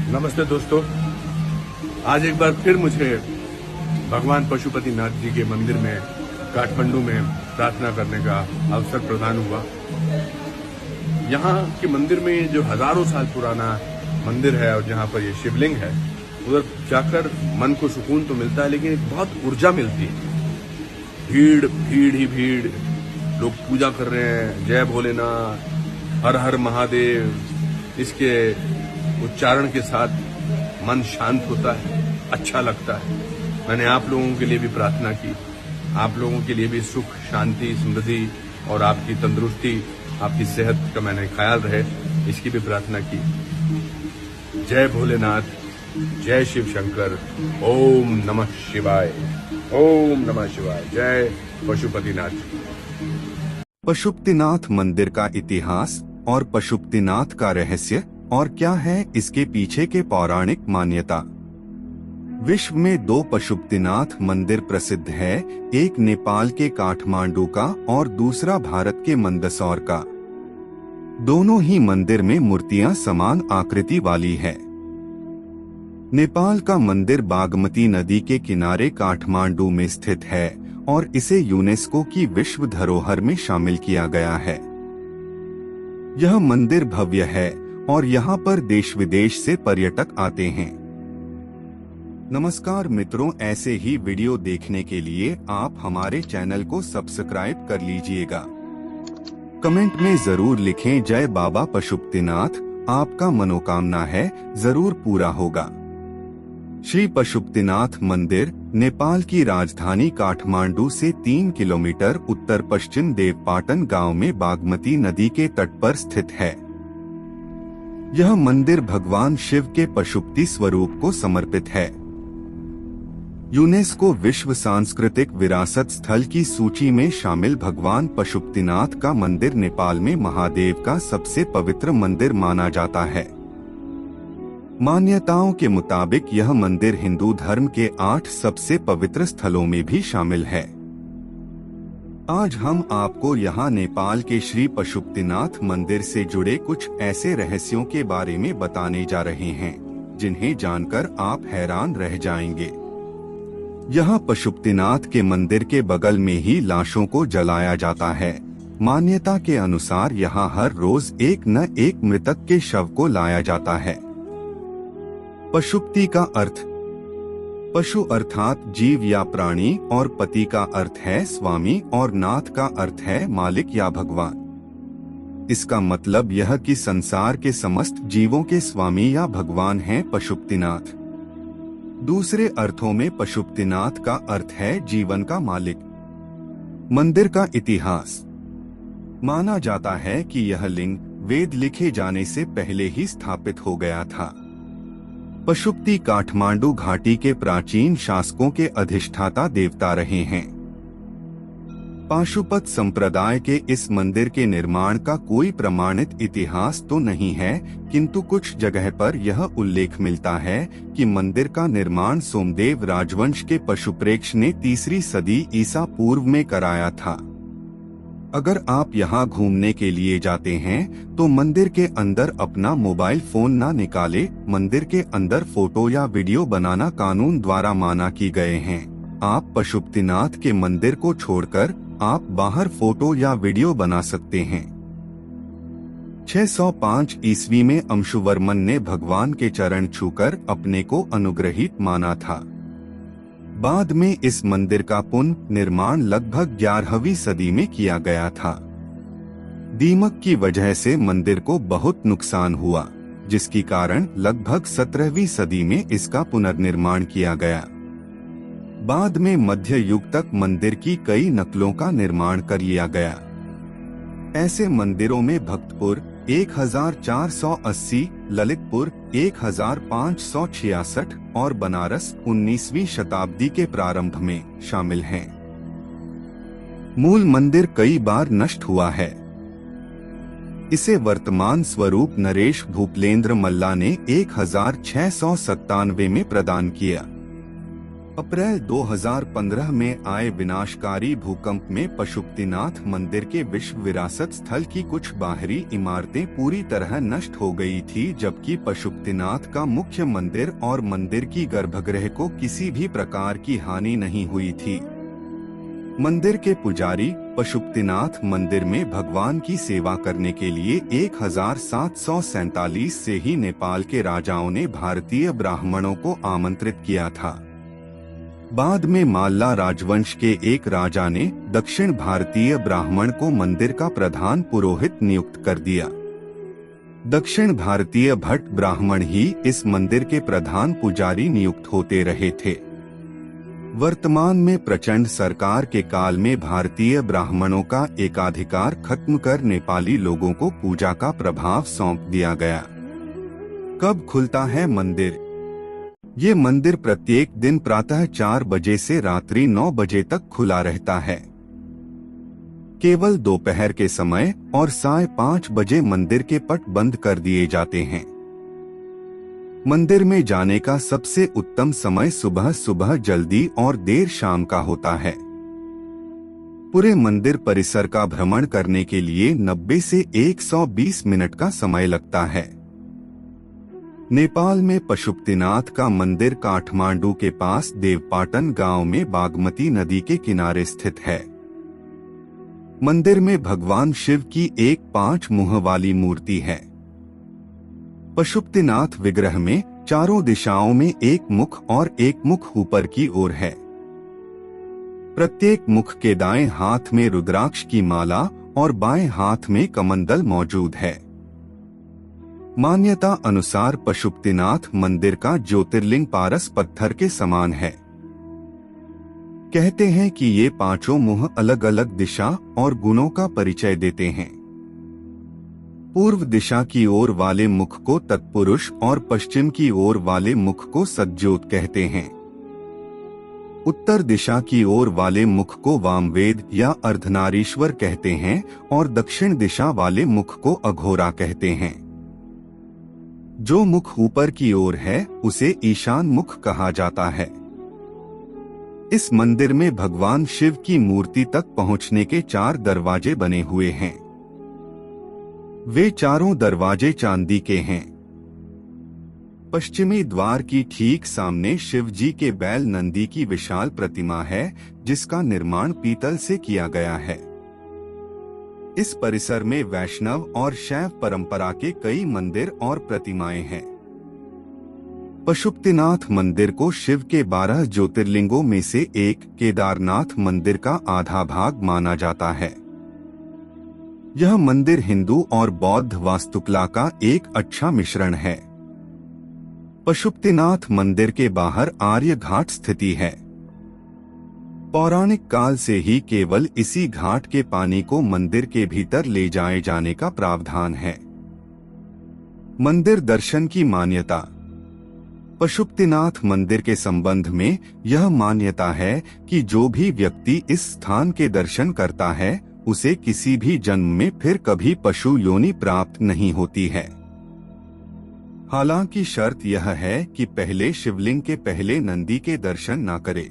नमस्ते दोस्तों। आज एक बार फिर मुझे भगवान पशुपतिनाथ जी के मंदिर में काठमांडू में प्रार्थना करने का अवसर प्रदान हुआ। यहाँ के मंदिर में जो हजारों साल पुराना मंदिर है और जहाँ पर ये शिवलिंग है, उधर जाकर मन को सुकून तो मिलता है, लेकिन एक बहुत ऊर्जा मिलती है। भीड़ भीड़ ही भीड़, लोग पूजा कर रहे हैं, जय भोलेनाथ, हर हर महादेव। इसके उच्चारण के साथ मन शांत होता है, अच्छा लगता है। मैंने आप लोगों के लिए भी प्रार्थना की, आप लोगों के लिए भी सुख, शांति, समृद्धि और आपकी तंदुरुस्ती, आपकी सेहत का मैंने ख्याल रहे, इसकी भी प्रार्थना की। जय भोलेनाथ, जय शिव शंकर, ओम नमः शिवाय, ओम नमः शिवाय, जय पशुपतिनाथ। पशुपतिनाथ मंदिर का इतिहास और पशुपतिनाथ का रहस्य और क्या है इसके पीछे के पौराणिक मान्यता। विश्व में 2 पशुपतिनाथ मंदिर प्रसिद्ध है, एक नेपाल के काठमांडू का और दूसरा भारत के मंदसौर का। दोनों ही मंदिर में मूर्तियां समान आकृति वाली है। नेपाल का मंदिर बागमती नदी के किनारे काठमांडू में स्थित है और इसे यूनेस्को की विश्व धरोहर में शामिल किया गया है। यह मंदिर भव्य है और यहाँ पर देश विदेश से पर्यटक आते हैं। नमस्कार मित्रों, ऐसे ही वीडियो देखने के लिए आप हमारे चैनल को सब्सक्राइब कर लीजिएगा। कमेंट में जरूर लिखें जय बाबा पशुपतिनाथ, आपका मनोकामना है जरूर पूरा होगा। श्री पशुपतिनाथ मंदिर नेपाल की राजधानी काठमांडू से 3 किलोमीटर उत्तर पश्चिम देवपाटन गांव में बागमती नदी के तट पर स्थित है। यह मंदिर भगवान शिव के पशुपति स्वरूप को समर्पित है। यूनेस्को विश्व सांस्कृतिक विरासत स्थल की सूची में शामिल भगवान पशुपतिनाथ का मंदिर नेपाल में महादेव का सबसे पवित्र मंदिर माना जाता है। मान्यताओं के मुताबिक यह मंदिर हिंदू धर्म के 8 सबसे पवित्र स्थलों में भी शामिल है। आज हम आपको यहाँ नेपाल के श्री पशुपतिनाथ मंदिर से जुड़े कुछ ऐसे रहस्यों के बारे में बताने जा रहे हैं, जिन्हें जानकर आप हैरान रह जाएंगे। यहाँ पशुपतिनाथ के मंदिर के बगल में ही लाशों को जलाया जाता है। मान्यता के अनुसार यहाँ हर रोज एक न एक मृतक के शव को लाया जाता है। पशुपति का अर्थ, पशु अर्थात जीव या प्राणी, और पति का अर्थ है स्वामी और नाथ का अर्थ है मालिक या भगवान। इसका मतलब यह कि संसार के समस्त जीवों के स्वामी या भगवान हैं पशुपतिनाथ। दूसरे अर्थों में पशुपतिनाथ का अर्थ है जीवन का मालिक। मंदिर का इतिहास, माना जाता है कि यह लिंग वेद लिखे जाने से पहले ही स्थापित हो गया था। पशुपति काठमांडू घाटी के प्राचीन शासकों के अधिष्ठाता देवता रहे हैं। पाशुपत संप्रदाय के इस मंदिर के निर्माण का कोई प्रमाणित इतिहास तो नहीं है, किंतु कुछ जगह पर यह उल्लेख मिलता है कि मंदिर का निर्माण सोमदेव राजवंश के पशुप्रेक्ष ने 3री सदी ईसा पूर्व में कराया था। अगर आप यहाँ घूमने के लिए जाते हैं तो मंदिर के अंदर अपना मोबाइल फोन ना निकाले। मंदिर के अंदर फोटो या वीडियो बनाना कानून द्वारा माना की गए हैं। आप पशुपतिनाथ के मंदिर को छोड़कर आप बाहर फोटो या वीडियो बना सकते हैं। 605 ईस्वी में अंशुवर्मन ने भगवान के चरण छूकर अपने को अनुग्रहित माना था। बाद में इस मंदिर का पुनर्निर्माण लगभग 11वीं सदी में किया गया था। दीमक की वजह से मंदिर को बहुत नुकसान हुआ, जिसके कारण लगभग 17वीं सदी में इसका पुनर्निर्माण किया गया। बाद में मध्य युग तक मंदिर की कई नकलों का निर्माण कर लिया गया। ऐसे मंदिरों में भक्तपुर 1480, ललितपुर 1566 और बनारस 19वीं शताब्दी के प्रारंभ में शामिल हैं। मूल मंदिर कई बार नष्ट हुआ है। इसे वर्तमान स्वरूप नरेश भूपलेंद्र मल्ला ने 1697 में प्रदान किया। अप्रैल 2015 में आए विनाशकारी भूकंप में पशुपतिनाथ मंदिर के विश्व विरासत स्थल की कुछ बाहरी इमारतें पूरी तरह नष्ट हो गई थी, जबकि पशुपतिनाथ का मुख्य मंदिर और मंदिर की गर्भगृह को किसी भी प्रकार की हानि नहीं हुई थी। मंदिर के पुजारी पशुपतिनाथ मंदिर में भगवान की सेवा करने के लिए 1747 से ही नेपाल के राजाओं ने भारतीय ब्राह्मणों को आमंत्रित किया था। बाद में माल्ला राजवंश के एक राजा ने दक्षिण भारतीय ब्राह्मण को मंदिर का प्रधान पुरोहित नियुक्त कर दिया। दक्षिण भारतीय भट्ट ब्राह्मण ही इस मंदिर के प्रधान पुजारी नियुक्त होते रहे थे। वर्तमान में प्रचंड सरकार के काल में भारतीय ब्राह्मणों का एकाधिकार खत्म कर नेपाली लोगों को पूजा का प्रभाव सौंप दिया गया। कब खुलता है मंदिर? ये मंदिर प्रत्येक दिन प्रातः 4 बजे से रात्रि 9 बजे तक खुला रहता है। केवल दोपहर के समय और साढ़े 5 बजे मंदिर के पट बंद कर दिए जाते हैं। मंदिर में जाने का सबसे उत्तम समय सुबह जल्दी और देर शाम का होता है। पूरे मंदिर परिसर का भ्रमण करने के लिए 90 से 120 मिनट का समय लगता है। नेपाल में पशुपतिनाथ का मंदिर काठमांडू के पास देवपाटन गांव में बागमती नदी के किनारे स्थित है। मंदिर में भगवान शिव की एक 5 मुंह वाली मूर्ति है। पशुपतिनाथ विग्रह में चारों दिशाओं में एक मुख और एक मुख ऊपर की ओर है। प्रत्येक मुख के दाएं हाथ में रुद्राक्ष की माला और बाएं हाथ में कमंडल मौजूद है। मान्यता अनुसार पशुपतिनाथ मंदिर का ज्योतिर्लिंग पारस पत्थर के समान है। कहते हैं कि ये 5 मुंह अलग अलग दिशा और गुणों का परिचय देते हैं। पूर्व दिशा की ओर वाले मुख को तत्पुरुष और पश्चिम की ओर वाले मुख को सज्जोत कहते हैं। उत्तर दिशा की ओर वाले मुख को वामवेद या अर्धनारीश्वर कहते हैं और दक्षिण दिशा वाले मुख को अघोरा कहते हैं। जो मुख ऊपर की ओर है उसे ईशान मुख कहा जाता है। इस मंदिर में भगवान शिव की मूर्ति तक पहुंचने के 4 दरवाजे बने हुए हैं। वे चारों दरवाजे चांदी के हैं। पश्चिमी द्वार की ठीक सामने शिव जी के बैल नंदी की विशाल प्रतिमा है, जिसका निर्माण पीतल से किया गया है। इस परिसर में वैष्णव और शैव परंपरा के कई मंदिर और प्रतिमाएं हैं। पशुपतिनाथ मंदिर को शिव के 12 ज्योतिर्लिंगों में से एक केदारनाथ मंदिर का आधा भाग माना जाता है। यह मंदिर हिंदू और बौद्ध वास्तुकला का एक अच्छा मिश्रण है। पशुपतिनाथ मंदिर के बाहर आर्य घाट स्थिति है। पौराणिक काल से ही केवल इसी घाट के पानी को मंदिर के भीतर ले जाए जाने का प्रावधान है। मंदिर दर्शन की मान्यता। पशुपतिनाथ मंदिर के संबंध में यह मान्यता है कि जो भी व्यक्ति इस स्थान के दर्शन करता है उसे किसी भी जन्म में फिर कभी पशु योनि प्राप्त नहीं होती है। हालांकि शर्त यह है कि पहले शिवलिंग के पहले नंदी के दर्शन न करे।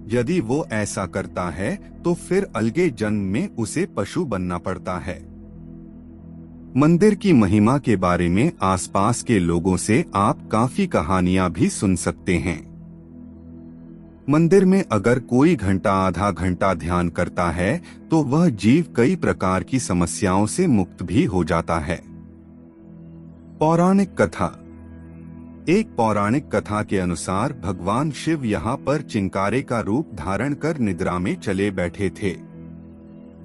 यदि वो ऐसा करता है तो फिर अलगे जन्म में उसे पशु बनना पड़ता है। मंदिर की महिमा के बारे में आसपास के लोगों से आप काफी कहानियां भी सुन सकते हैं। मंदिर में अगर कोई घंटा आधा घंटा ध्यान करता है तो वह जीव कई प्रकार की समस्याओं से मुक्त भी हो जाता है। पौराणिक कथा। एक पौराणिक कथा के अनुसार भगवान शिव यहाँ पर चिंकारे का रूप धारण कर निद्रा में चले बैठे थे।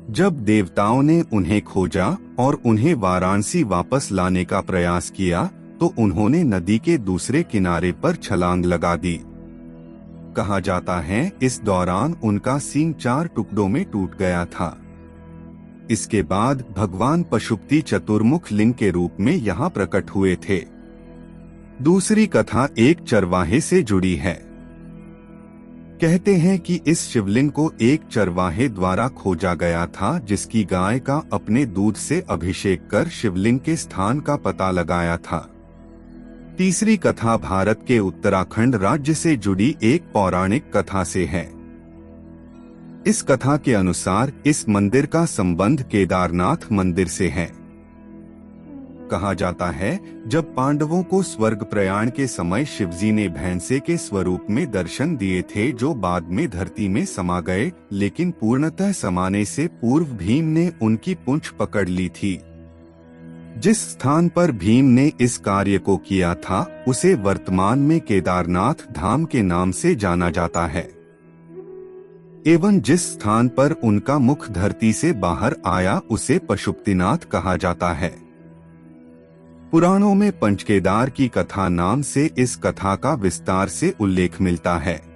जब देवताओं ने उन्हें खोजा और उन्हें वाराणसी वापस लाने का प्रयास किया तो उन्होंने नदी के दूसरे किनारे पर छलांग लगा दी। कहा जाता है इस दौरान उनका सींग 4 टुकड़ों में टूट गया था। इसके बाद भगवान पशुपति चतुर्मुख लिंग के रूप में यहाँ प्रकट हुए थे। दूसरी कथा एक चरवाहे से जुड़ी है। कहते हैं कि इस शिवलिंग को एक चरवाहे द्वारा खोजा गया था, जिसकी गाय का अपने दूध से अभिषेक कर शिवलिंग के स्थान का पता लगाया था। तीसरी कथा भारत के उत्तराखंड राज्य से जुड़ी एक पौराणिक कथा से है। इस कथा के अनुसार इस मंदिर का संबंध केदारनाथ मंदिर से है। कहा जाता है, जब पांडवों को स्वर्ग प्रयाण के समय शिवजी ने भैंसे के स्वरूप में दर्शन दिए थे, जो बाद में धरती में समा गए, लेकिन पूर्णतः समाने से पूर्व भीम ने उनकी पूंछ पकड़ ली थी। जिस स्थान पर भीम ने इस कार्य को किया था, उसे वर्तमान में केदारनाथ धाम के नाम से जाना जाता है, एवं जिस स्थान पर उनका मुख धरती से बाहर आया उसे पशुपतिनाथ कहा जाता है। पुराणों में पंचकेदार की कथा नाम से इस कथा का विस्तार से उल्लेख मिलता है।